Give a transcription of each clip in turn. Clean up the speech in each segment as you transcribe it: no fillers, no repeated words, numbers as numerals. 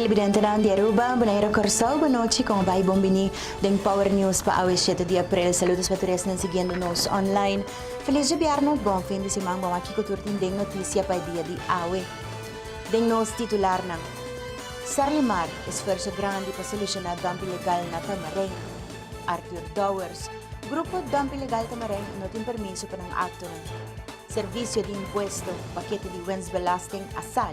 televidente na di Aruba, Bonaire Corsao, boa noite com Bai Bombini, den Power News pa awe 7 de April. Saludos para todos na seguindo nos online. Feliz Viernes, bom fim de semana, bom aqui curtindo den notícia pa dia de awe. Den nos titular na Sarlimar, esforço grande para solucionar dump ilegal na Tamarém. Arthur Dowers, grupo dump ilegal Tamarém não tem permiso para um acto na serviço de imposto, paquete de Wens Belasting, Asal.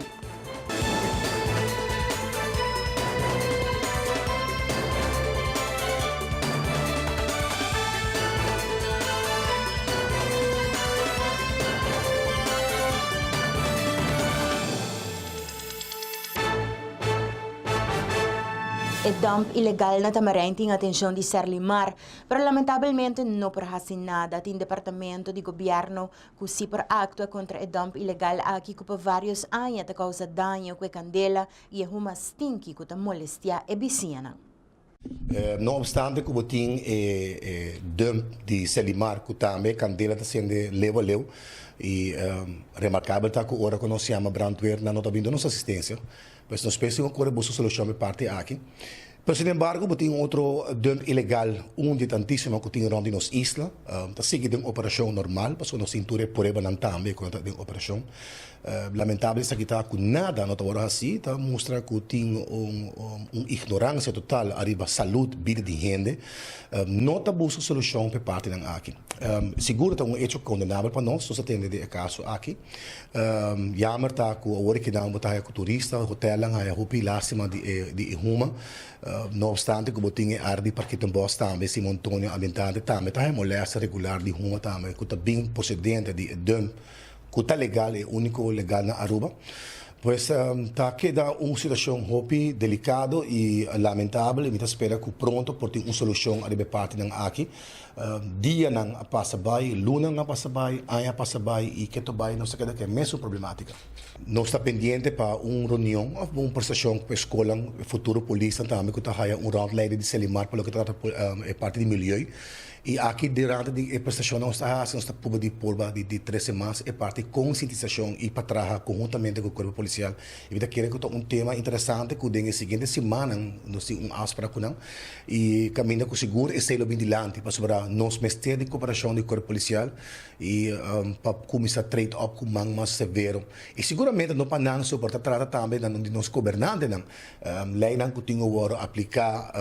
E dump ilegal na Tamarém tem atenção de Sarlimar, pero lamentavelmente não por nada. Tem departamento de governo que se por actua contra o dump ilegal aqui que por vários anos te causa dano com a candela e é uma stinky que te molestia e bicina. Não obstante, como tem dump de Sarlimar que também candela está sendo leva e remarcável está que agora que nós chamamos brandweer não está vindo nossa assistência. Pues nós pensamos que agora solução de parte aqui. Mas, sin embargo, tem outro dump ilegal, de tantíssimo que tem rond nos isla. Está seguindo uma operação normal, mas nós cintura por aí não também com a operação. Lamentável é que está com nada, não está assim, está mostra que tem ignorância total arriba saúde, vida de gente. Não está buscando solução por parte da aqui. Seguro está hecho condenável para nós, nós atendemos de caso aqui. Jammer está com o que não está com turista, hotel, a roupa lástima de Roma. Não obstante, como tinha arde porque tem boas também, Simão Antônio ambientante também, está molesta regular de Roma também, que está bem procedente de dump, que está legal, é único legal na Aruba. Pois está queda uma situação hopi delicado e lamentável, e me espera que pronto por ter uma solução a parte ng aqui. Dia nang pasabay, luna nga pasabay, aya pasabay, e que tobay não se queda que é mesmo problemática. Não está pendente para uma reunião, uma prestação com a escola, futuro polícia também que está haya um round lady de Sarlimar para o que trata parte de milieu. E aqui durante a prestação não está povo de polva de 3 semanas é parte de conscientização e para trabalhar conjuntamente com o corpo policial. E eu quero que tema interessante que na seguinte semana nós temos áspera com não e caminha com seguro e selo bem dilante para sobre nós mestre de cooperação do corpo policial e para começar a trade up com mais severo. E seguramente não para não suportar trata também de nós governantes não lei não que tinha o aplicar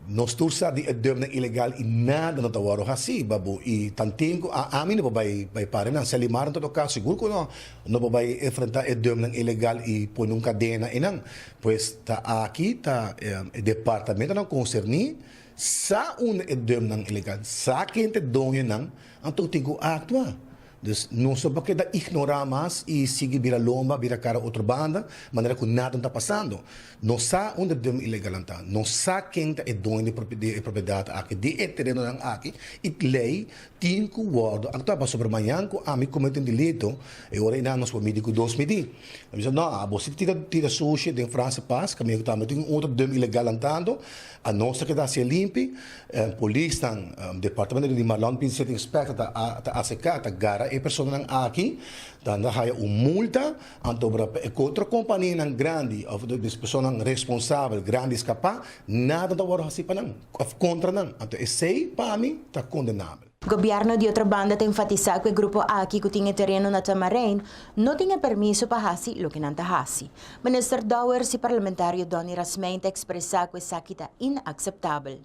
nós tursa di dump na ilegal e nada no tawaro hasi babu e tanting a amin no bay pare na Sarlimar to ka siguro ko no bay enfrentar dump ng ilegal e punong cadena inang pues ta aqui ta departamento ng concerni sa un dump ng ilegal sa quente donyo ng ang tutingo actua. Dus não só porque da ignoramos e sigue vira lomba, vira cara outra banda, maneira que nada está passando. Não sabe onde deu ilegal está, não sabe quem é dono de propriedade aqui, de terreno aqui, e lei tem que guardar. Então, sobre amanhã, que a mim cometem delito, e agora ainda nós podemos medir 2 medir. Eu disse, não, você tira sushi de França Paz, que a mim tem outro deu ilegal andando, a nossa que dá se limpe, a polícia, o departamento de Marlon Pinset Inspector, a ACK, a Gara, e pessoa nang aqui, dando haya multa, anto contra companhia nang grande, of the pessoa nang responsável, grande escapar, nada da hora assim para nang, contra nang, anto sei para mim está condenável. Governo de outra banda tem enfatizado que o grupo aqui que tinha terreno na Tamarém não tinha permiso para hasi lo que não hasi. Minister Dowers e parlamentário Donny Rasmein te expressar que essa está inaceitável.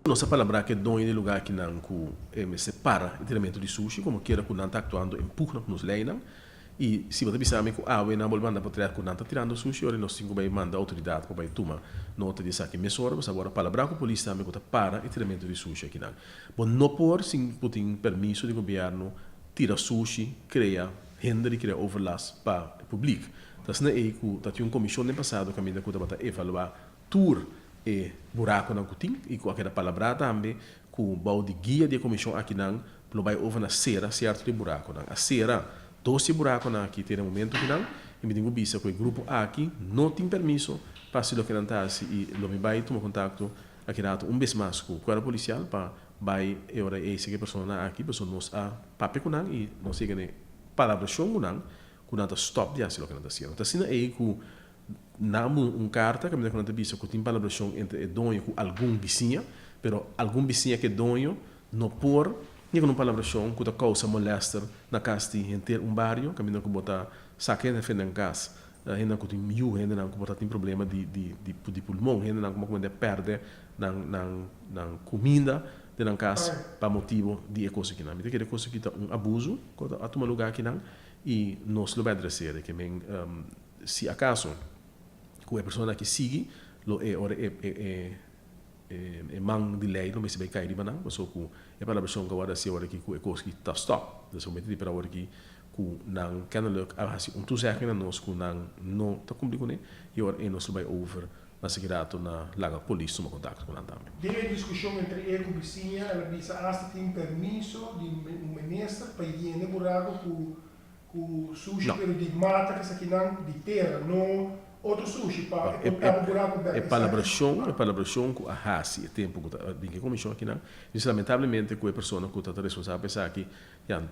Nossa palavra que dono de lugar que não me separa o treinamento de sushi, como queira que não está actuando empurra nos leis e se você pensar que a AWE não vai mandar para trás que não está tirando sushi, ora nós temos que mandar autoridade para tomar nota disso aqui. Mas agora a palavra que a polícia também está para o treinamento de sushi aqui não. Bom, não por sim tem permisso do governo tirar sushi, criar hinder e criar overlast para o público. Então, não é que tinha uma comissão no passado que a minha conta evaluar tour e buraco não tem e com aquela palavra também com o balde guia de comissão aqui não vai over na cera certo de buraco não a cera 12 buraco não aqui tem um momento que não e me digo bisa com o grupo aqui não tem permisso para se documentar se e lo me vai tomar contato aqui rato vez mais com a policial para vai ora esse que pessoa aqui pessoa nos a papel com não e não sei que palavra chão não com nada stop já se lo que não está sendo então se não é que namo carta que me conta bisa que tem palabração entre donho com algum vizinha, pero algum vizinha que donho no por nem com palabração que causa molestar na casa de barrio, que me que botar saque na frente da casa, ainda que tem miú, ainda não que botar tem problema de pulmão, ainda não como de perde na comida de na casa para motivo de coisa que não, me que coisa que tá abuso, que a tomar lugar que não e nós lo vai adressar que se acaso que a pessoa que sigue lo é mang de lei, não me se vai cair de banang, mas o que é para a pessoa que agora se agora que é coisa que está stop, então somente para agora que não kennelijk toezegging aan ons não está cumprindo né e agora nós vai over na segredo na laga polícia uma contato com a também. Tem discussão entre ele e o vizinha, ela diz que tem permisso de ministro para ir no buraco com sushi, pero de mata que aqui não de terra, não outro sushi para o buraco é palabração com a hasi, é tempo que a comissão aqui não, e lamentavelmente com a pessoa que está responsável pensar que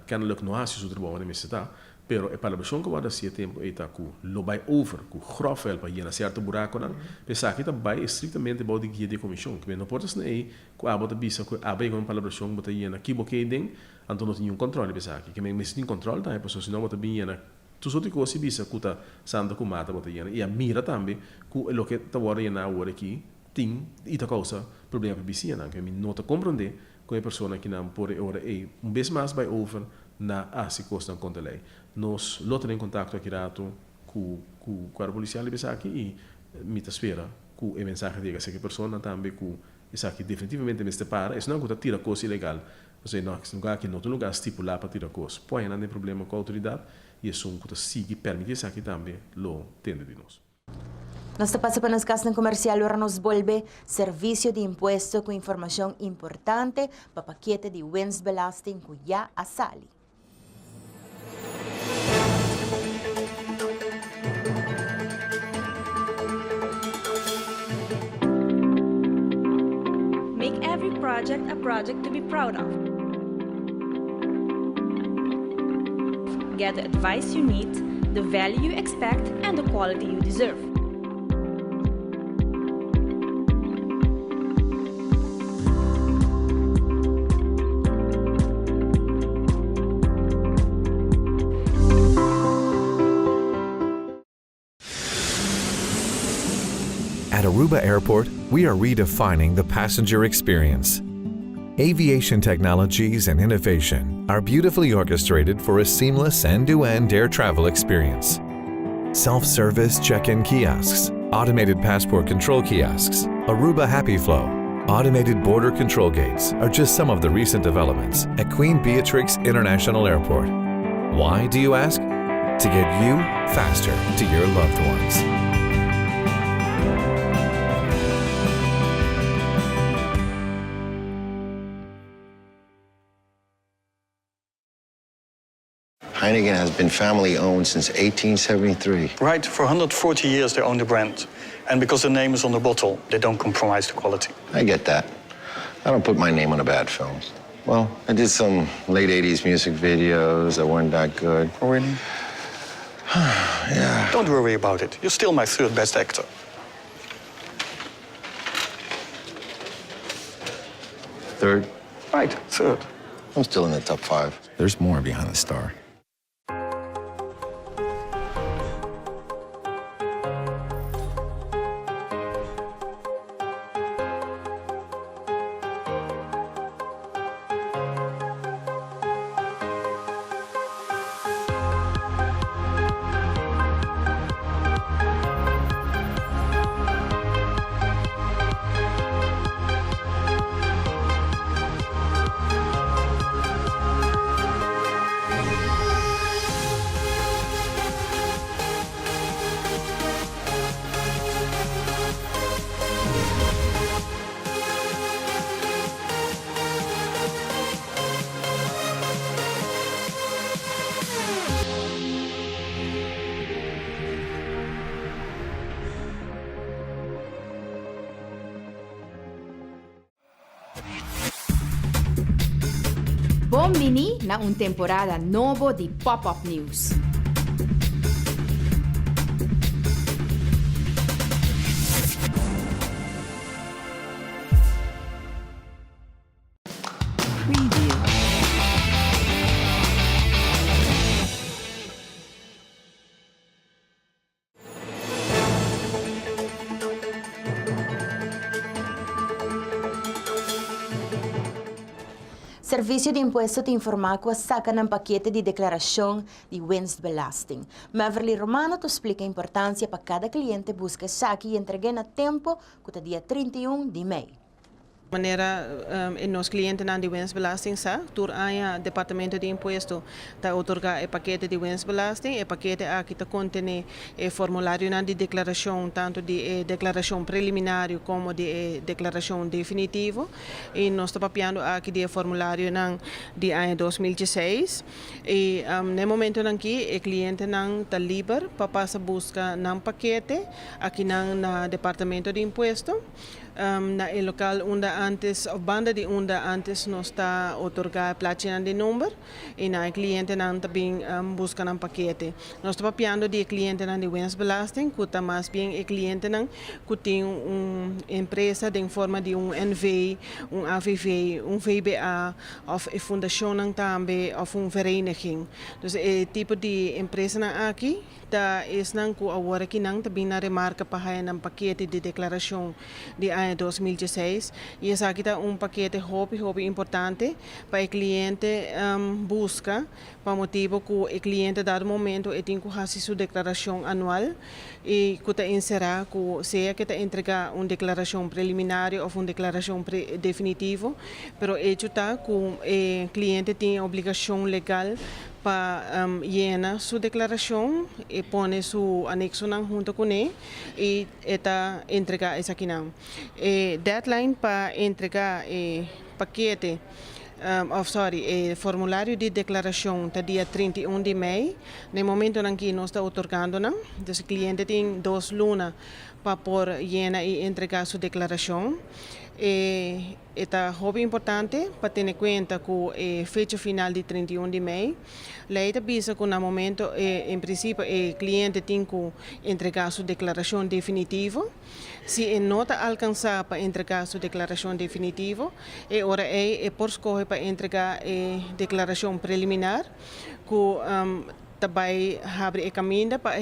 kennelijk não há se o trabalho na mesa pero é palabração que vai dar se tempo está com lo vai over com grofel para ir na certo buraco não pensar que vai estritamente about de guia de comissão que não pode ser aí com a bota bisa com a bem com palabração bota ir na kiboke ding então não tem controle pensar que me tem controle tá a pessoa se não bota bem na tudo outro coisa bisa kuta santa com mata bota ir e a mira também com o que tá agora na hora aqui tem e tá causa problema para bicina não que me não tá compreender com a pessoa que não pode ora e vez mais vai over na se costa contra lei nós lotam em contato aqui rato com a policial aqui e me espera com a mensagem de que a pessoa também com isso aqui definitivamente me separa isso não é que tira coisa ilegal você não lugar que no outro lugar estipular para tirar coisa põe não tem problema com a autoridade e isso é um que sigue permite isso aqui também lo tende de nós. Nós passa para nas casas comercial agora nos volve serviço de imposto com informação importante para paquete de winstbelasting que já a sali. Make every project a project to be proud of. Get the advice you need, the value you expect, and the quality you deserve. At Aruba Airport, we are redefining the passenger experience. Aviation technologies and innovation are beautifully orchestrated for a seamless end-to-end air travel experience. Self-service check-in kiosks, automated passport control kiosks, Aruba Happy Flow, automated border control gates are just some of the recent developments at Queen Beatrix International Airport. Why, do you ask? To get you faster to your loved ones. Heineken has been family-owned since 1873. Right, for 140 years they own the brand. And because the name is on the bottle, they don't compromise the quality. I get that. I don't put my name on a bad film. Well, I did some late 80s music videos that weren't that good. Oh, really? Yeah. Don't worry about it. You're still my third best actor. Third? Right, third. I'm still in the top 5. There's more behind the star. Bombini na un temporada novo di Pop-Up News. Serviço de Imposto te informa que saca um paquete de declaração de winstbelasting. Maverly Romano te explica a importância para cada cliente buscar saque e entregar a tempo, que é dia 31 de maio. Maneira em nos clientes na de winstbelasting sa tur aya departamento de imposto ta otorga e paquete de winstbelasting e paquete aqui ta contém e formulário na de declaração tanto de declaração preliminar como de declaração definitivo e nós está papiando aqui de formulário na de ano 2016 e no momento na que o cliente não está livre para passar busca na paquete aqui na departamento de imposto na el local onde antes of banda de onde antes nos está otorgar platina de número e na cliente não também busca um paquete. Nós estamos papiando de cliente na de winstbelasting, que está mais bem o cliente não que tem empresa de forma de NV, AVV, VBA of fundação não também of vereniging. Dus o tipo de empresa na aqui da is nang ku agora que não também na remarca para um paquete de declaração de ano 2016 e essa aqui tá paquete hobby importante para o cliente busca para motivo que o cliente dado momento tem que fazer sua declaração anual e que tá inserir que seja que tá entregar uma declaração preliminar ou uma declaração definitiva, pero hecho tá que o cliente tem a obrigação legal para llenar sua declaração e pôr seu anexo junto com ele e entregar essa aqui não. Deadline para entregar paquete formulário de declaração está dia 31 de maio. No momento em que nós estamos otorgando, então o cliente tem 2 lunas para por llenar e entregar sua declaração. Está muito importante para ter em conta que a fecha final de 31 de maio. Lei avisa que no momento, em princípio, o cliente tem que entregar sua declaração definitiva. Se não está alcançar para entregar sua declaração definitiva, ora é por escolher para entregar a declaração preliminar, que também abre o caminho para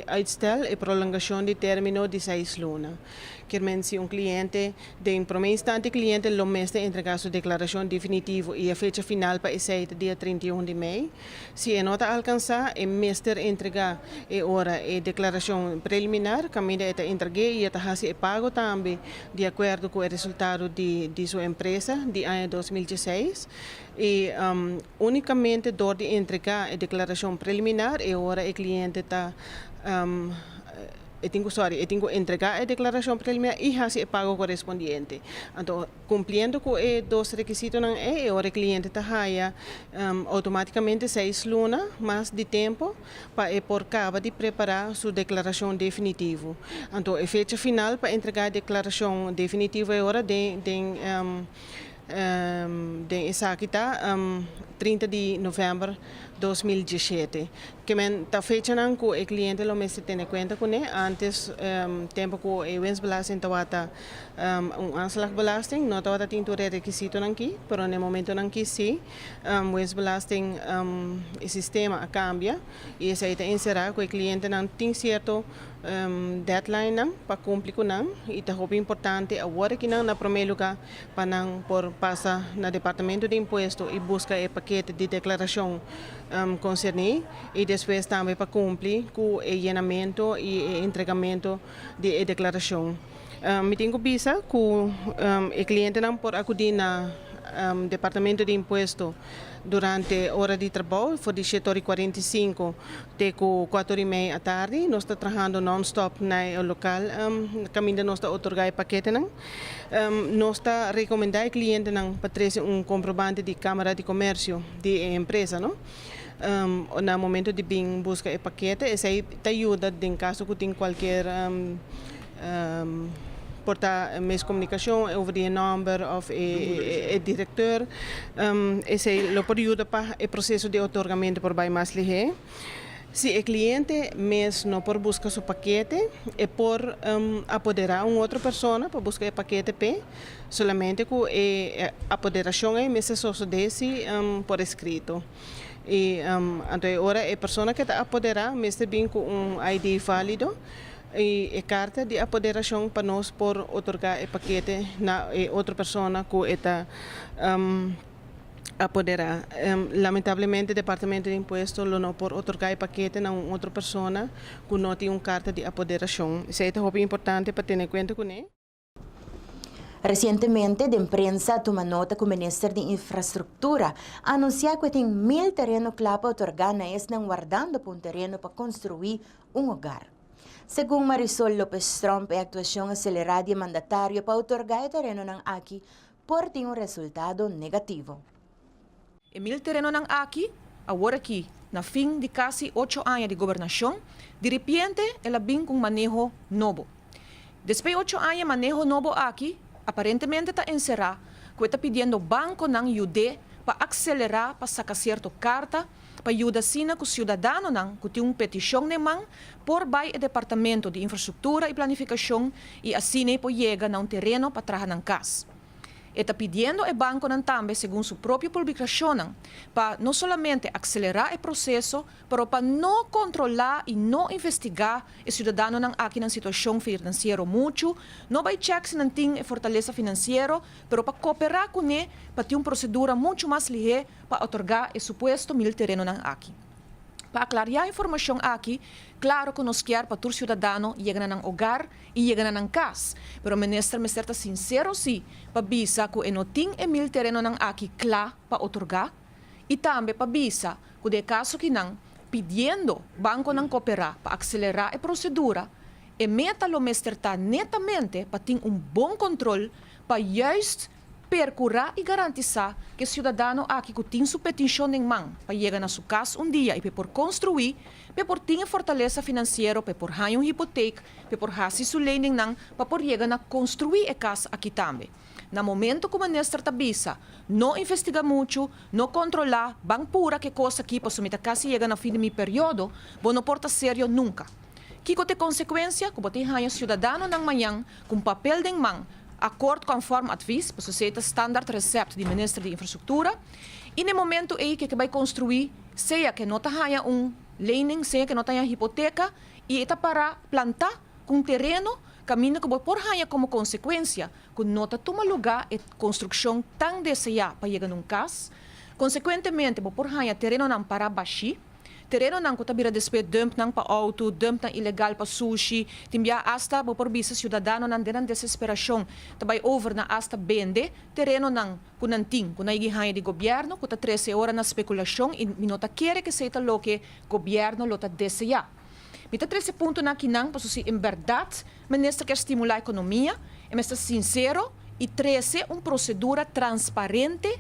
a uitstel e prolongação de término de 6 lunas. Quer se cliente, de primeiro instante, cliente lo mestre entregar sua declaração definitiva e a fecha final para esse dia 31 de maio. Se não está alcançar, o mestre entregar ora a declaração preliminar, caminho é entregar e está fazendo pago também de acordo com o resultado de sua empresa de ano 2016. E unicamente dor de entregar a declaração preliminar e ora o cliente está tenho que entregar a declaração preliminar e fazer o pago correspondiente. Então, cumprindo com os 2 requisitos, o cliente está automaticamente 6 lunas mais de tempo para por cabo de preparar sua declaração definitiva. Então, a fecha final para entregar a declaração definitiva é hora de essa aqui está 30 de novembro de 2017. Que está fecha não que o cliente lo mesmo tem em conta com ele antes tempo que o winstbelasting estava aanslagbelasting não estava tendo requisito aqui, mas no momento aqui sim winstbelasting o sistema cambia e isso aí inserir que o cliente não tem certo deadline para cumprir com não e é muito importante agora que não na primeiro lugar para não por passar no departamento de imposto e buscar o paquete de declaração concernente e depois também para cumprir com o llenamento e entregamento de declaração. Me tenho visa que o cliente não pode acudir na departamento de imposto durante a hora de trabalho, foi de 7h45 até 4h30 da tarde. Nós estamos trabalhando non-stop no local, caminho nós estamos otorgar o paquete. Nós estamos recomendando ao cliente para trazer comprovante de Câmara de Comércio de empresa. No momento de vir buscar o paquete, isso aí te ajuda em caso que tenha qualquer portar miscomunicação over the number of a diretor. Esse lo pode ajudar para o processo de otorgamento por vai mais ligeiro. Se o cliente mesmo não por buscar seu paquete, é por apoderar outra pessoa para buscar o paquete P, somente com a apoderação é mesmo só desse por escrito. E então agora a pessoa que está apoderar mesmo bem com ID válido e a carta de apoderação para nós por otorgar o paquete na outra pessoa que está apoderar. Lamentablemente, o Departamento de Impuestos não pode otorgar o paquete a outra pessoa que não tem uma carta de apoderação. Isso é muito importante para ter em conta com ele. Recentemente, a imprensa tomou nota que o Ministro de Infraestrutura anunciou que tem 1000 terrenos para otorgar na não guardando para um terreno para construir um hogar. Segundo Marisol Lopez Trump, a atuação acelerada e mandatária para otorgar o terreno ng aqui por ter resultado negativo. E 1000 terreno ng aqui, agora aqui, na fim de quase 8 anos de governação, de repente, ela vem com manejo novo. Depois de 8 anos de manejo novo aqui, aparentemente está encerrado, que está pedindo banco ng UD para acelerar, para sacar certa carta, para ajudar sina que o cidadão ng que tem uma petição de mão por vai o Departamento de Infraestrutura e Planificação e assim pode chegar a um terreno para trabalhar na casa. Está pedindo ao banco também, segundo sua própria publicação, para não somente acelerar o processo, mas para não controlar e não investigar o cidadão aqui na situação financeira muito, não vai checar se não tem fortaleza financeira, mas para cooperar com ele, para ter uma procedura muito mais ligeira para otorgar o suposto 1000 terreno aqui. Para aclarar a informação aqui, claro que nós queremos para todo cidadão chegar a um hogar e chegar a uma casa. Mas o ministro me está sincero, sim, para avisar que não tem 1000 terreno aqui claro para otorgar. E também para avisar que de caso que não, pedindo banco não cooperar para acelerar a procedura, e meta o ministro está netamente para ter bom controle para justo percurar e garantizar que o cidadão aqui que tem sua petição em mão para chegar na sua casa dia e para construir, para ter fortaleza financeira, para ganhar uma hipoteca, para fazer sua lending para chegar a construir a casa aqui também. No momento que o ministro avisa, não investiga muito, não controlar, bang pura que coisa aqui para sumir a casa chegar no fim do meu período, não porta sério nunca. Que tem consequência, que você ganha cidadão na manhã com papel em mão, acordo conforme advies, para sociedade standard recept do Ministro de Infraestrutura, e no momento aí que vai construir, seja que não tenha lening, seja que não tenha hipoteca, e está para plantar com terreno, caminho que por ganhar como consequência, que não toma lugar a construção tão desejada para chegar num caso, consequentemente, por ganhar terreno não para baixar, terreno não que bira despe dump não para auto, dump não ilegal para sushi, timbia hasta por bisa cidadano não deram desesperação, também over na hasta vende terreno não que não tem, que não é de governo, que está 13 horas na especulação e não quer que seja lo que governo lo está desejar. Mita 13 ponto na que não, porque em verdade, o ministro quer estimular a economia, e está sincero e 13 uma procedura transparente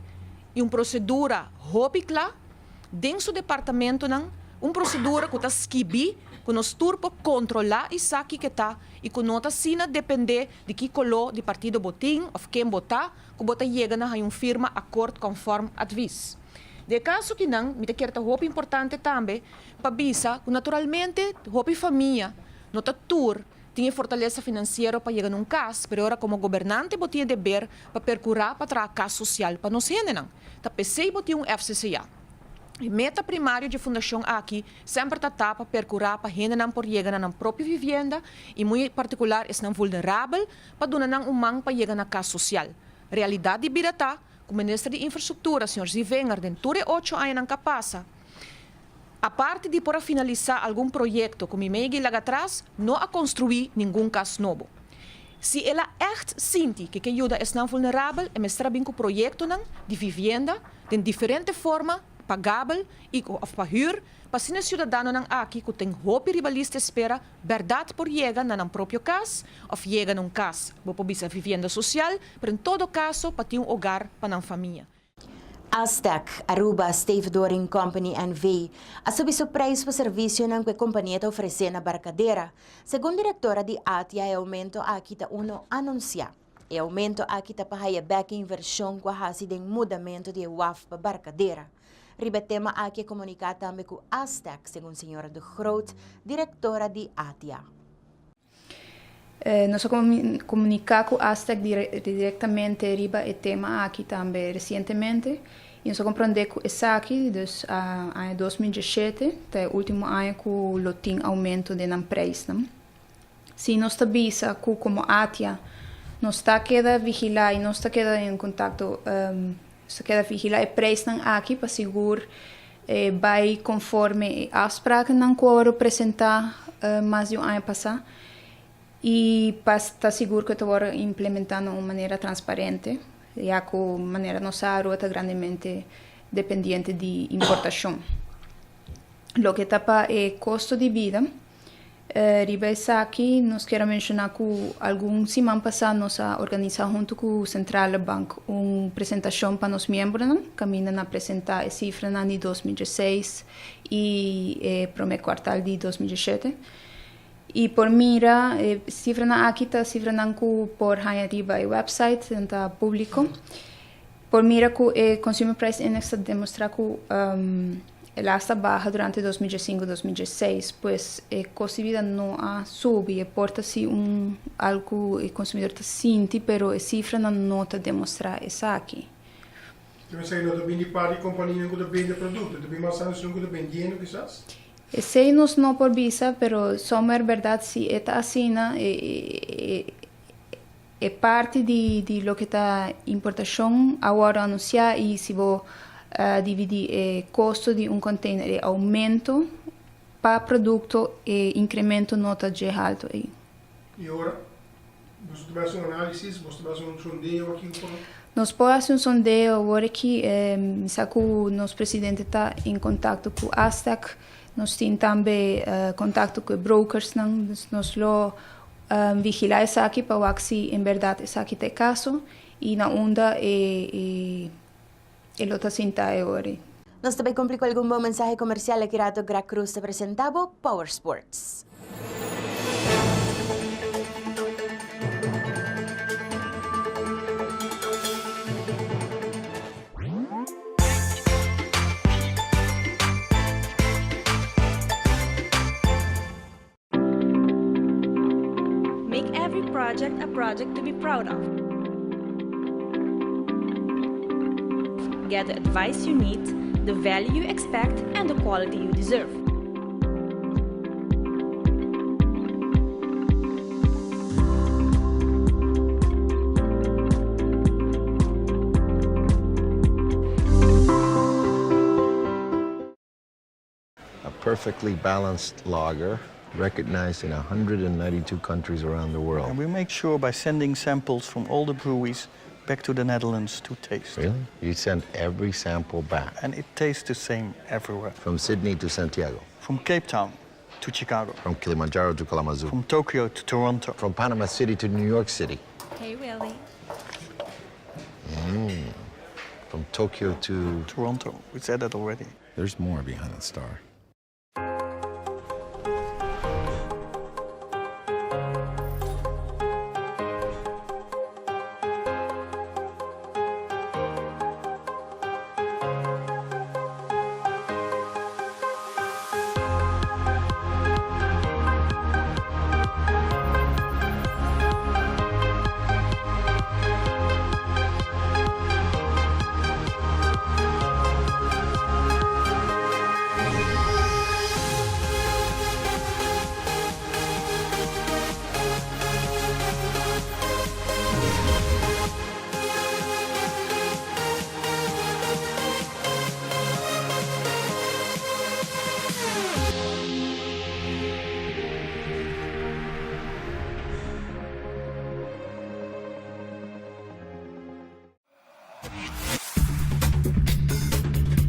e uma procedura rópica dentro do departamento, uma procedura que está esquibi, que nós turpo controlar isso aqui que está, e que não está sina depender de que color de partido botim, ou quem botar, que bota chega a uma firma acordo conforme advies. De caso que não, me quer roupa importante também, para avisar que naturalmente, roupa família, não está tur, tem fortaleza financeira para chegar num caso, mas agora como governante, botinha dever para percurar para trazer caso social para nós gente não. Tá pensei botinha FCCA. A meta primária de fundação aqui sempre está para percurar para gente não por chegar na própria vivenda e muito particular é não vulnerável para donar mão para chegar na casa social. Realidade de Biratá, o ministro de Infraestrutura, Sr. Zivenger, dentro de 8 anos não capaz. A parte de por finalizar algum projeto como meio lá atrás, não a construir nenhum caso novo. Se ela echt sente que ajuda é não vulnerável, é mostrar bem que o projeto de vivenda de diferente forma pagável e para huur, para ser cidadão aqui que tem roupa rivalista espera verdade por chegar na próprio caso, ou chegar num caso, para bisa vivenda social, mas em todo caso para ter hogar para a família. Aztec, Aruba Steve Doring Company NV, assume o preço para o serviço que a companhia está oferecendo na barcadeira. Segundo a diretora de ATIA, o aumento aqui está anunciar. O aumento aqui está para a back inversão com a de mudamento de WAF para barcadeira. Ribetema aqui comunicar também com Aztec, segundo a senhora de Groot, diretora de ATIA. Nós comunicamos com Aztec diretamente riba o tema aqui também recentemente. E nós compreendemos que esse aqui, dus em 2017, é o último ano que o tem aumento de preço. Se nós sabemos que como ATIA, nós está queda vigilar e nós está queda em contato Ze queda vigilar e prijs ng aki para seguro vai conforme afspraken ng quorum apresentar mais de ano passado e para estar seguro que está implementando de uma maneira transparente, já que a maneira nossa rota grandemente dependente de importação. Lo que tapa é custo de vida. Riba aqui, nós queremos mencionar que algum semana passada nós organizamos junto com o Central Bank uma apresentação para os membros, caminhando a apresentar a cifra de 2016 e primeiro quartal de 2017. E por mira, cifra aqui está cifra que por arriba o website, está público. Por mira que o Consumer Price Index demonstra que ela está baixa durante 2005-2016, pois a custo de vida não sobe, e porta-se algo que o consumidor está sente, mas a cifra não está demonstrar isso aqui. Então, você não tem de par de companhia que vende produto, tem mais sanção que vendendo, quizás? Sei nos não por visa, mas somos verdade se é assim, é parte de lo que está importação agora anunciar e se vou dividir o custo de container e aumento para produto e incremento nota de alto aí. E agora? Você faz análise, você faz sondeio aqui? Nós podemos fazer sondeio agora que o nosso presidente está em contato com a Aztec, nós temos também contato com brokers, nós vigilar isso aqui para ver se em verdade isso aqui tem caso e na onda el otro cinta agora. Nós também complicou algum bom mensaje comercial aqui rato Gra Cruz te apresentava Power Sports. Make every project a project to be proud of. Get the advice you need, the value you expect, and the quality you deserve. A perfectly balanced lager, recognized in 192 countries around the world. And we make sure by sending samples from all the breweries back to the Netherlands to taste. Really? You send every sample back? And it tastes the same everywhere. From Sydney to Santiago? From Cape Town to Chicago. From Kilimanjaro to Kalamazoo? From Tokyo to Toronto. From Panama City to New York City? Hey, Willie. From Tokyo to... Toronto. We said that already. There's more behind the star.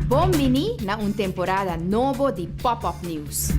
Buon na un temporada novo di Pop-Up News.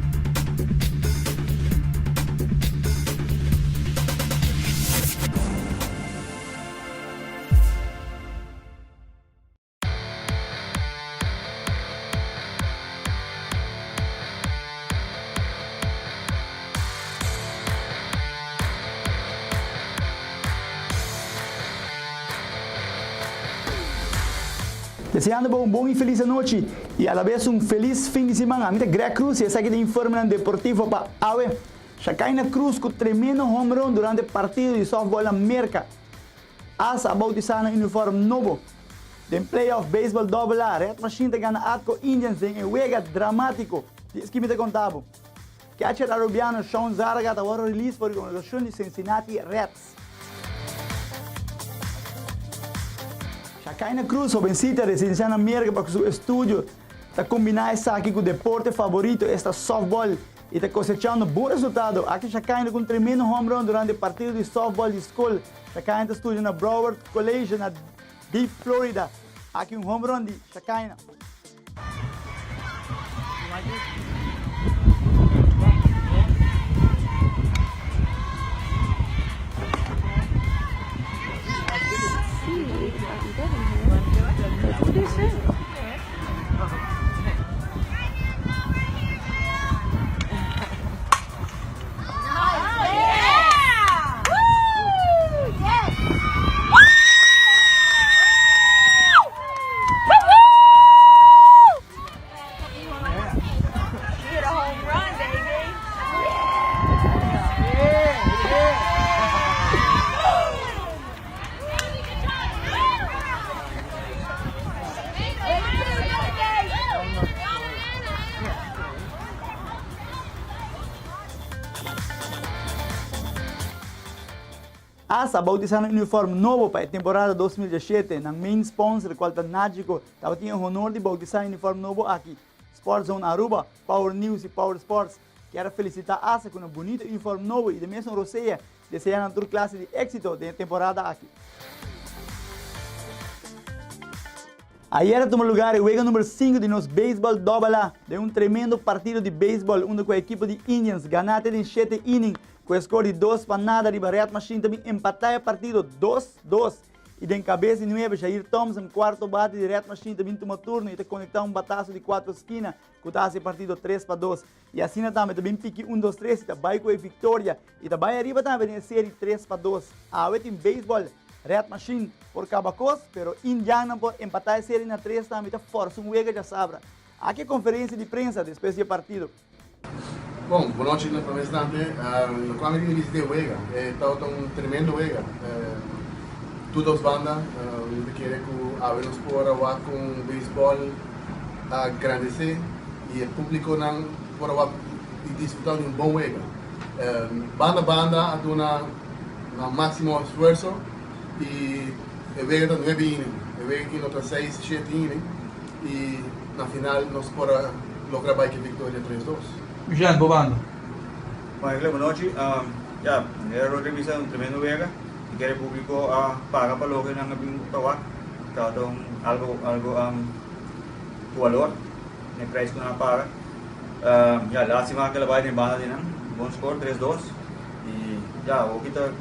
Deseando um bom e feliz noite e a la vez um feliz fim de semana. Amita Gra Cruz e essa aqui de informe deportivo para AWE. Chakaina Cruz com tremendo home run durante o partido de softball na Merca. Asa bautizando uniforme novo. Den playoff baseball AA, Red Machine te gana Atco Indians em juega dramático. Diz que me te contavo. Catcher arubiano Sean Zargat agora release por organização de Cincinnati Reds. Chakaina Cruz, jovencita residencial na América para su estudio, está combinar essa aqui com o deporte favorito, esta softball, e está cosechando bom resultado. Aqui Chakaina com um tremendo home run durante o partido de softball de escola. Chakaina estuda na Broward College, na Deep Florida. Aqui um home run de Chakaina. Asa bautizando um uniforme novo para a temporada 2017. Na main sponsor, qual está Nágico, estava tinha o honor de bautizar um uniforme novo aqui. Sports Zone Aruba, Power News e Power Sports. Quero felicitar a Asa com um bonito uniforme novo e de mesmo Roseia, desejando a tua classe de êxito da temporada aqui. Ayer tomou lugar o jogo número 5 de nosso beisebol Dobala, de um tremendo partido de beisebol, onde com a equipe de Indians ganhou em 7 innings, com o score de 2-0 de Red Machine também empatou o partido 2-2. E de cabeça de 9, Jair Thompson, quarto bate de Red Machine, também tomou turno e te conectou um bataço de 4 esquinas, que está esse partido 3-2. E assim também pique 1-2-3, e também com a vitória. E também arriba também na série 3-2. A em beisebol, Red Machine por Cabacos, pero Indiana por empatar a série na 3 também está força um jogo já sabra. Aqui conferência de prensa depois do partido. Bom, boa noite para o instante. Quando eu visitei o Vega, estava um tremendo Vega. Todas as bandas, eu queria que a nos por agora com beisebol a agradecer e o público não por agora disfrutar de bom Vega. Banda a dar um máximo esforço e o Vega está 9 innings, o Vega aqui está 6, 7 innings e na final nós podemos lograr a vitória 3-2. Jean, Bobando. Boa noite. Era Rodrigo um tremendo Vega. Que el público paga para lo que no han pagado. Todo algo valor, el precio que no paga. Lástima que la vaya en banda de buen score 3-2 y ya, o quita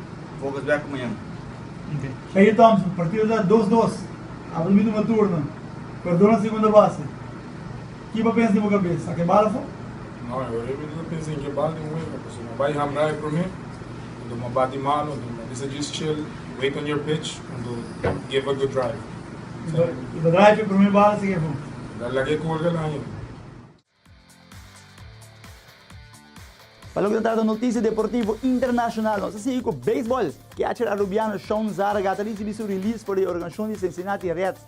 focus back como ya. Jair Thompson, partido da 2-2. Abre o último turno. Perdona a segunda base. Que vai pensar na cabeça? Que bala foi? Não, eu pensei em que bala de um erro, porque não vai ramar para mim. Do uma bate malo, do just chill, wait on your pitch, and give a good drive. O drive para mim bala se bom. Lagi ko wala lang. Para o que trata notícia deportivo internacional, nós assim com beisebol, que a arubiano Sean Zaraga está recebendo seu release por a organização de Cincinnati Reds.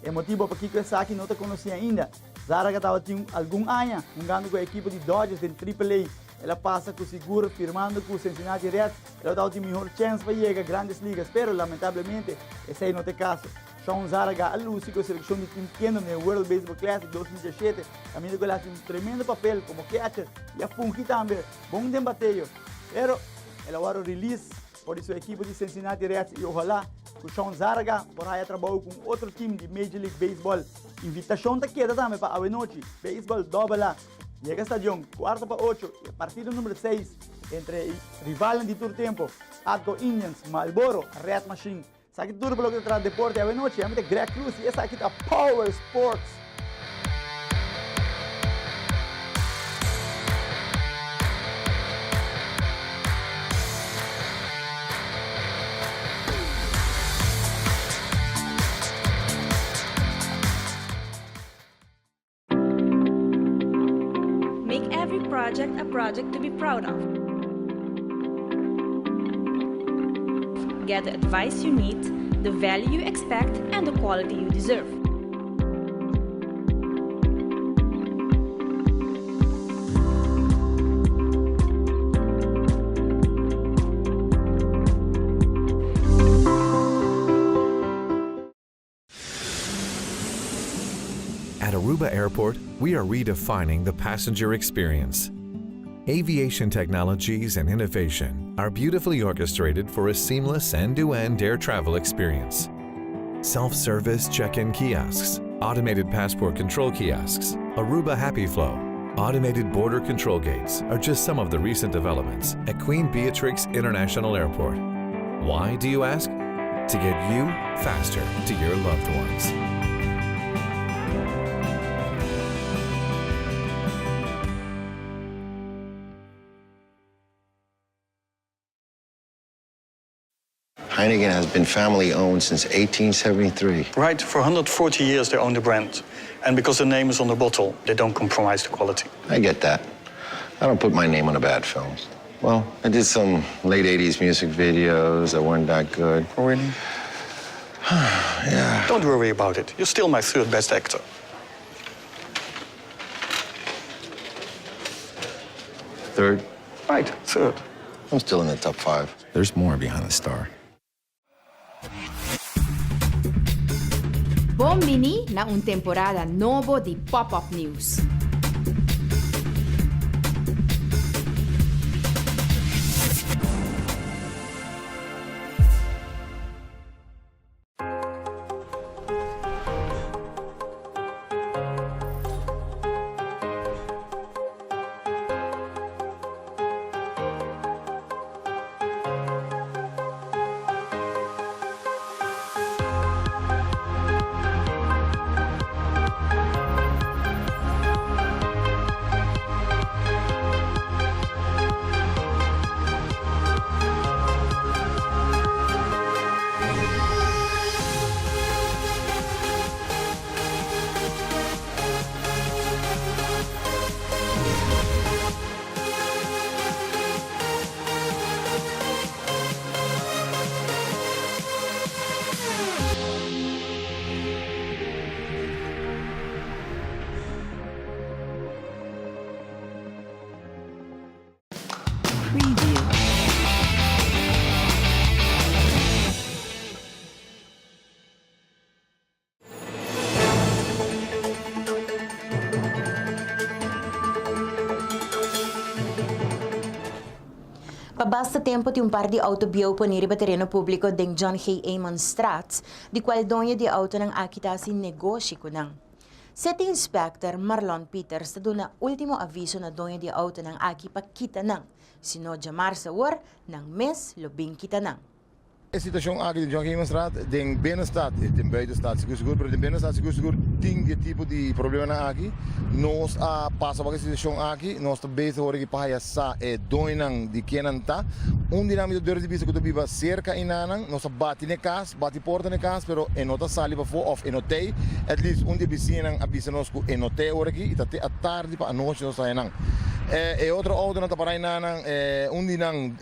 É motivo para que essa aqui não te conhecia ainda. Zaraga estava tinha algum ano jogando com a equipe de Dodgers em AAA. Ela passa com seguro, firmando com o Cincinnati Reds. Ela dá a melhor chance para chegar a grandes ligas, mas lamentavelmente, esse aí não tem caso. Sean Zaraga, a luz com a seleção de Team Cannon no World Baseball Classic 2017, também ele faz um tremendo papel como catcher e a funky também, bom desembateio. Pero, ela agora release por sua equipe de Cincinnati Reds e ojalá que o Sean Zaraga por aí trabalhou com outro time de Major League Baseball. Invitação está queda também para a noite, Baseball Dobala. Llega estadio 4-8, partido número 6 entre rivales de todo tiempo, Atco Indians, Marlboro, Red Machine. Sabe tudo pelo que traz deporte a noite, é Greg Cruz e essa aqui está Power Sports. Make every project a project to be proud of. Get the advice you need, the value you expect, and the quality you deserve. Aruba Airport, we are redefining the passenger experience. Aviation technologies and innovation are beautifully orchestrated for a seamless end-to-end air travel experience. Self-service check-in kiosks, automated passport control kiosks, Aruba Happy Flow, automated border control gates are just some of the recent developments at Queen Beatrix International Airport. Why, do you ask? To get you faster to your loved ones. Heineken has been family-owned since 1873. Right, for 140 years they own the brand. And because the name is on the bottle, they don't compromise the quality. I get that. I don't put my name on the bad films. Well, I did some late 80s music videos that weren't that good. Oh, really? Yeah. Don't worry about it. You're still my third best actor. Third? Right, third. I'm still in the top 5. There's more behind the star. Bombini na un temporada novo di Pop-Up News. Pabasta tempo ti un par di auto bio poniri ba terreno pubblico deng John K. Amon Strats, di qual donye di auto ng akita si negosyo kunang. City Inspector Marlon Peters na ultimo aviso na donye di auto ng aki pakita nang sinodya marsa war ng mes lobing kita nang. De situatie aqui de John K. Amon Straat, de binnenstad, de buitenstad, seguro, pero de binnenstad, seguro, ting die tipo de problema na aqui. Nós passa para a situação aqui, nós também se ora que paia sa é doinang de kenanta. Dinâmico de vista que tu viva cerca inanang, nós bate na casa, bate porta na casa, pero enota sali para fora of enotei, at least de vizinang avisa nós que enotei ora aqui, e a tarde para a noite nós sainang. Outro auto na taparai nanang, dinang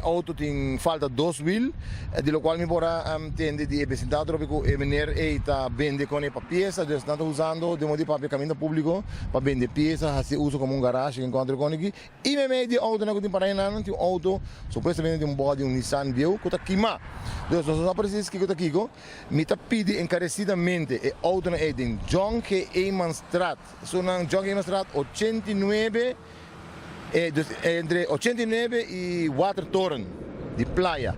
auto tem falta 2 wheel, de lo qual me bora tende de apresentar tropico e meneer eta vende con e pieza, dus nata usando de modi papel caminho público para vender piezas, assim uso como garagem encontro com aqui. E me meio auto na que tem parai nanang, tem auto supostamente um body Nissan View, que está queimado. Então, nós não precisamos que está aqui, me está pedindo encarecidamente e auto na Eden John K. Amon Straat, são John K. Amon Straat 89 entre 89 e Watertoren de Playa.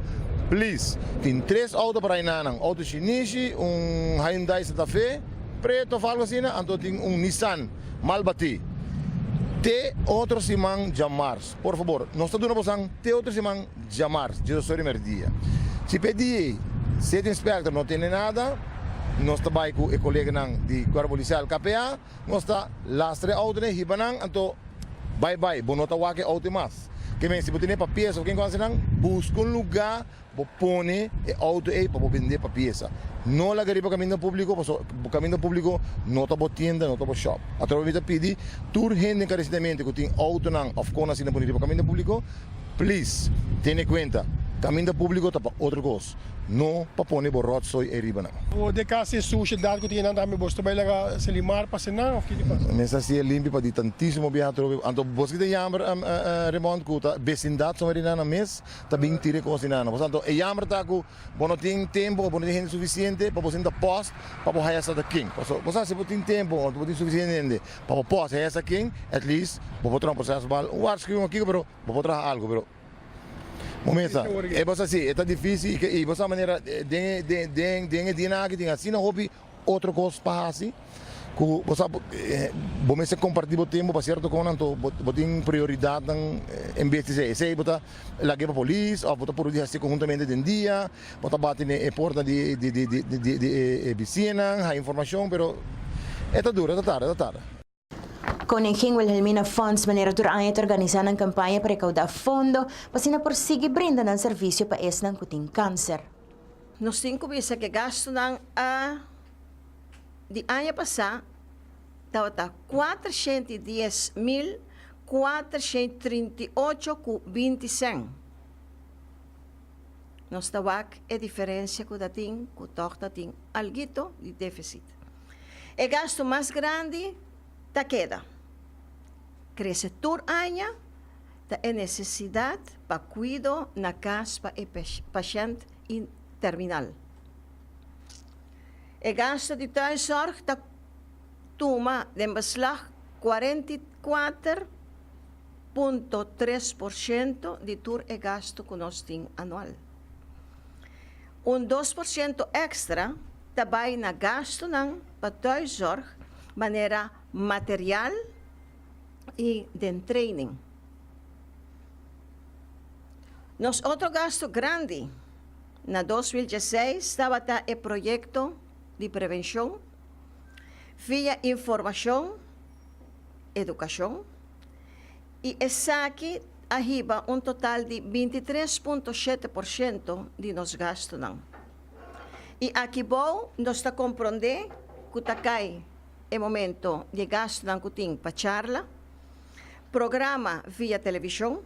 Please, tem 3 autos para Inanang, auto chinese, Hyundai Santa Fe, preto, algo assim, então tem Nissan Malbati. Te outro simang jamars. Por favor, nós estamos dando posang te outro simang jamars. Jesus sorry merdia. Se pedi, se o inspector não tem nada, nós estamos com o colega de Guarda Policial KPA, nós está lastre auto ne hibanang anto bye bye, bonota wake auto mas. Que men se botar papiers ou quem coisa não, busca lugar, pone e auto aí para vender papiers. Não la gariba caminho público, caminho público não tá tienda, não tá shop. Através da pedi, tur gente encarecidamente que tem auto não, of kona sina bonito para caminho público, please, tenha conta. caminho público tá para outra coisa. Não para pôr borrotso e riba não. O de casa é sociedade que tinha nada me bosta vai lá se limar para senão o que ele faz. Mas assim é limpo para de tantíssimo viajar. Então você tem jammer remont que a vecindade só vai na mês, tá bem tire coisa na. Portanto é jammer tá que não tem tempo, não tem gente suficiente para você dar post para poder essa daqui. Você se tem tempo, não tem suficiente para post essa aqui, at least, para poder processo mal. O arquivo aqui, pero para poder algo, pero momento, é você assim, é difícil e você maneira de tem assim não hobby outra coisa para assim que você vamos se compartilhar o tempo para certo com então botem prioridade em vez de sei botar lá que para polícia ou botar por dia assim conjuntamente de dia botar bate na porta de vizinha a informação pero é duro é tarde Koningin Wilhelmina Funds maneira turanya organizar ng kampanya para recaudar fondo para sinaporsige brinda ng servisyo pa es ng kuting cancer. Nos cinco bisa que gasto ng di ano passado estava 410.438,20. Nós tawak é diferença que dating que torta ting alguito de déficit. O gasto mais grande ta queda. Cresce tur año ta é necessidade para cuido na casa para o paciente in terminal. O gasto de thuiszorg ta toma de beslag 44,3% de tur e gasto que nós temos anual. 2% extra tabay na gasto ng thuiszorg maneira material e de training. Nos outro gasto grande, na 2016, estava o projeto de prevenção, via informação, educação, e essa aqui arriba total de 23,7% de nos gastos. E aqui bom, nós está compreender que cai o momento de gasto ng kuting para charla, programa via televisão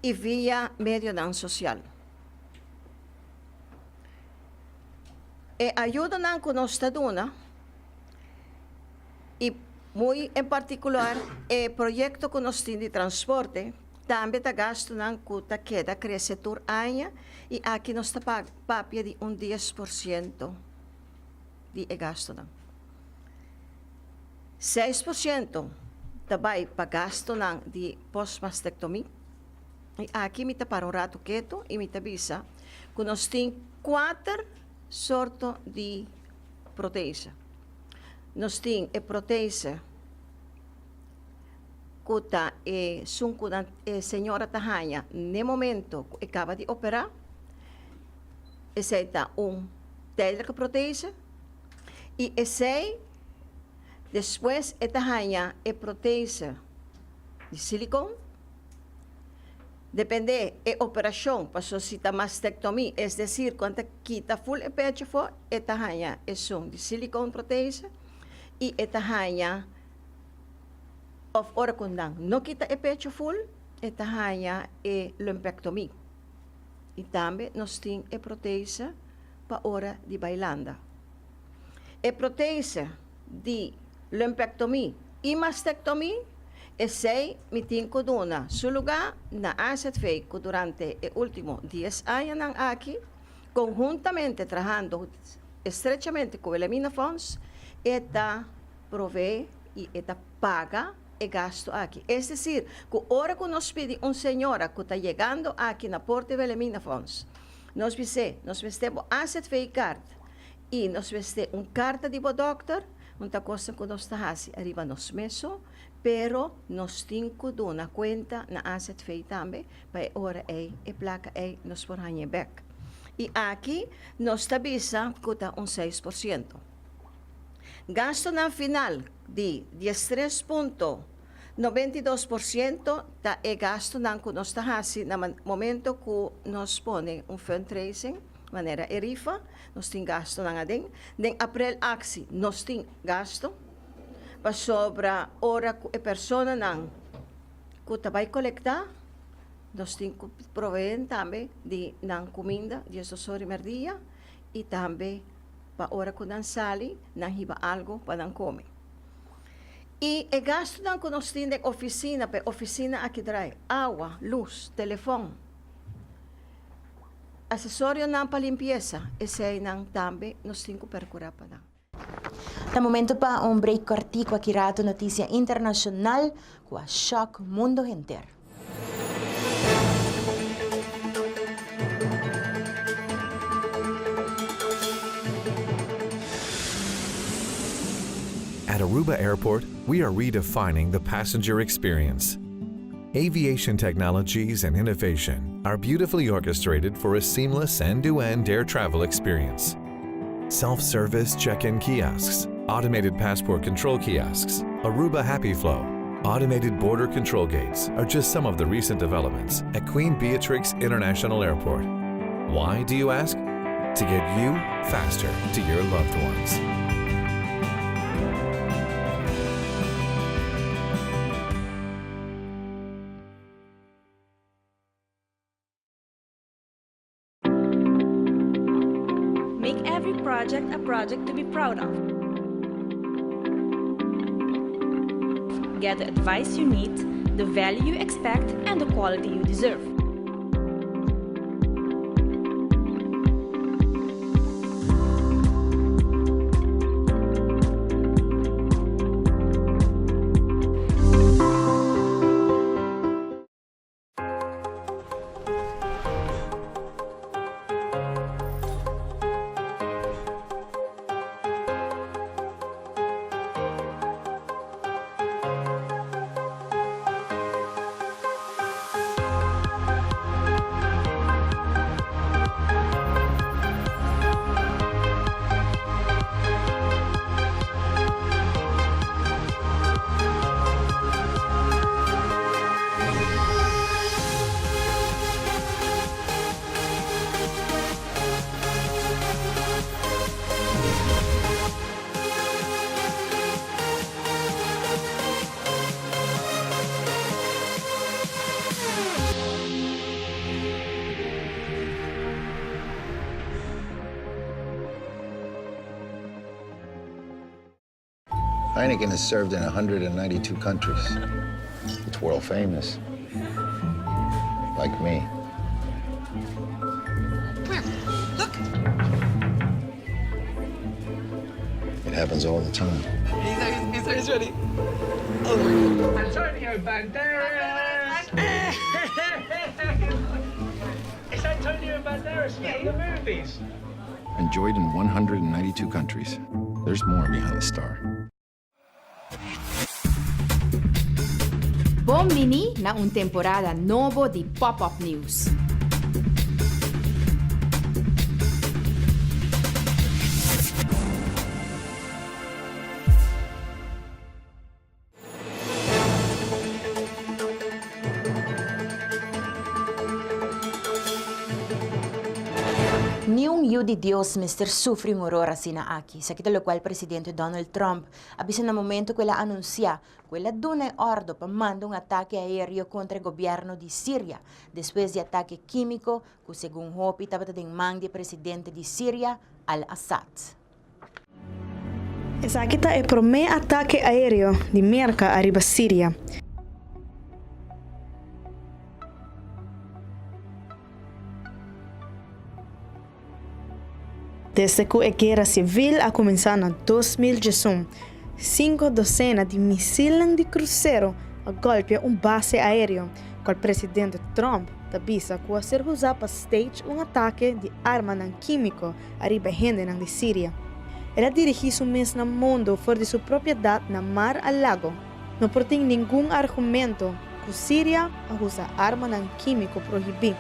e via medio social. E ajuda ng kunostaduna e muito em particular o projeto que nós temos de transporte também está gasto ng kuta queda cresce tur año e aqui nós está papia de 10% de gasto ng 6% tabay paggasto ng di postmastectomy. E aqui mita para um rato quieto e mita bisa que nós tem 4 sortos de proteína. Nós tem a proteína que tá sunco da senhora Tahanya no momento que acaba de operar. Esse está tétrica proteína e esse depois, esta rainha é proteína de silicone. Depende da operação para solicitar mastectomia, é decir, quando quita full o pecho for, esta rainha é de silicone proteína e esta rainha of ora quando não quita o pecho full, esta rainha é lumpectomia. E também nós temos a proteína para hora de bailanda. A proteína de lumpectomia e mastectomia é sei mitin ko duna su lugar na asset fei que durante os últimos 10 anos aqui conjuntamente trabalhando estrechamente com o Wilhelmina Funds eta provee e eta paga e gasto aqui. É decir, que hora que nós pedimos senhora que está chegando aqui na porta do Wilhelmina Funds, nós temos asset fei card e nós temos carta de doctor. Uma coisa que nós estamos arriba nos meses, pero nós temos que dar uma conta na asset fee também, para ora a placa nos porranha back. E aqui nós estamos que está 6%. Gasto na final de 13,92% está gasto na que nós estamos no momento que nós põe fundraising, maneira erifa, nós temos gasto na adem. Nem April Axi, nós temos gasto para sobra hora que a pessoa não que vai coletar nós temos que prover também de comida, de assessori merdia, e também para hora que nós sali, nós riba algo para nós comer. E o gasto que nós temos na oficina, para oficina aqui traz água, luz, telefone, acessório para limpeza, esse aí também nós temos que procurar para nós. Na momento pa um break cortico aqui rato notícia internacional com a choque mundo inteiro. At Aruba Airport, we are redefining the passenger experience. Aviation technologies and innovation are beautifully orchestrated for a seamless end-to-end air travel experience. Self-service check-in kiosks, automated passport control kiosks, Aruba Happy Flow, automated border control gates are just some of the recent developments at Queen Beatrix International Airport. Why, do you ask? To get you faster to your loved ones. Make every project a project to be proud of. Get the advice you need, the value you expect, and the quality you deserve. Heineken is served in 192 countries. It's world famous. Like me. Look. It happens all the time. He's ready. Oh. Antonio Banderas! It's Antonio Banderas from the movies. Enjoyed in 192 countries. There's more behind the star. Buon na un temporada novo di Pop-Up News. Ni un yu di Dios mister sufri un orrore sina aki, sakita lo qual presidente Donald Trump abisa na momento quella annuncia quella dune ordo pa manda un attacco aereo contro il governo di Siria, después di attacco chimico che secondo Hopi tabata ding mang di presidente di Siria al-Assad. Esakita è per me attacco aereo di merca arriba Siria. Desde que a guerra civil a começar em 2018, 5 dozenas de mísseis de cruzeiro a golpear base aéreo, com o presidente Trump avisa que vai ser usado para stage ataque de arma químico arriba gente de Síria. Ela dirigiu seu mês no mundo fora de sua propriedade na mar al lago. Não tem nenhum argumento que Síria usa arma químico proibida.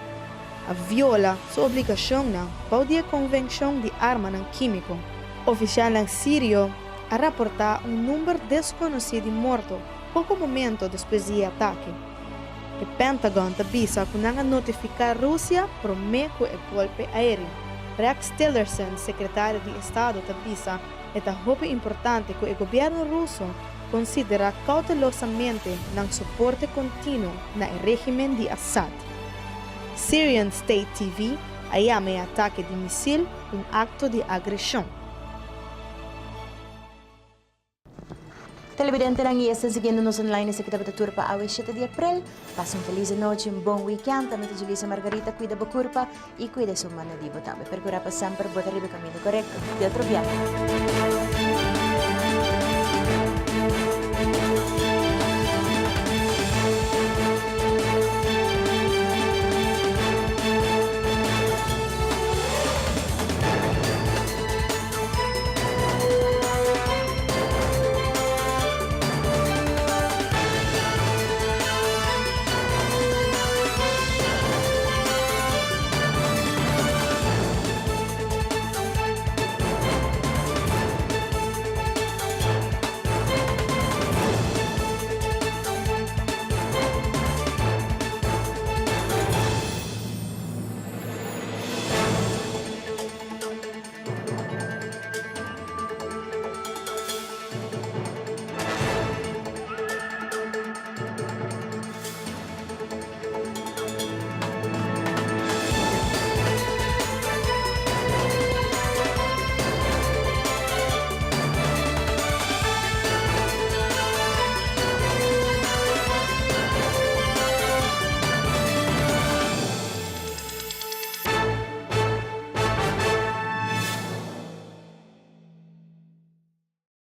A viola sua obrigação para a Convenção de Arma Químico. Oficial sírio a reportar número desconhecido de mortos pouco momento depois do ataque. O Pentagon avisa que não notificar a Rússia por meio do golpe aéreo. Rex Tillerson, secretário de Estado, avisa que é importante que o governo russo considere cautelosamente o suporte contínuo no regime de Assad. Syrian State TV llama ataque de misil un acto de agresión. Televidente lang están siguiéndonos online sa kita Turpa awe 7 de April. Pasa un feliz noche, un buen weekend. También te Julissa Margarita, cuida Bacurpa y cuida su mana di Botabe. Percura pa sempre, bota ribe camino correcto. Di troviamo.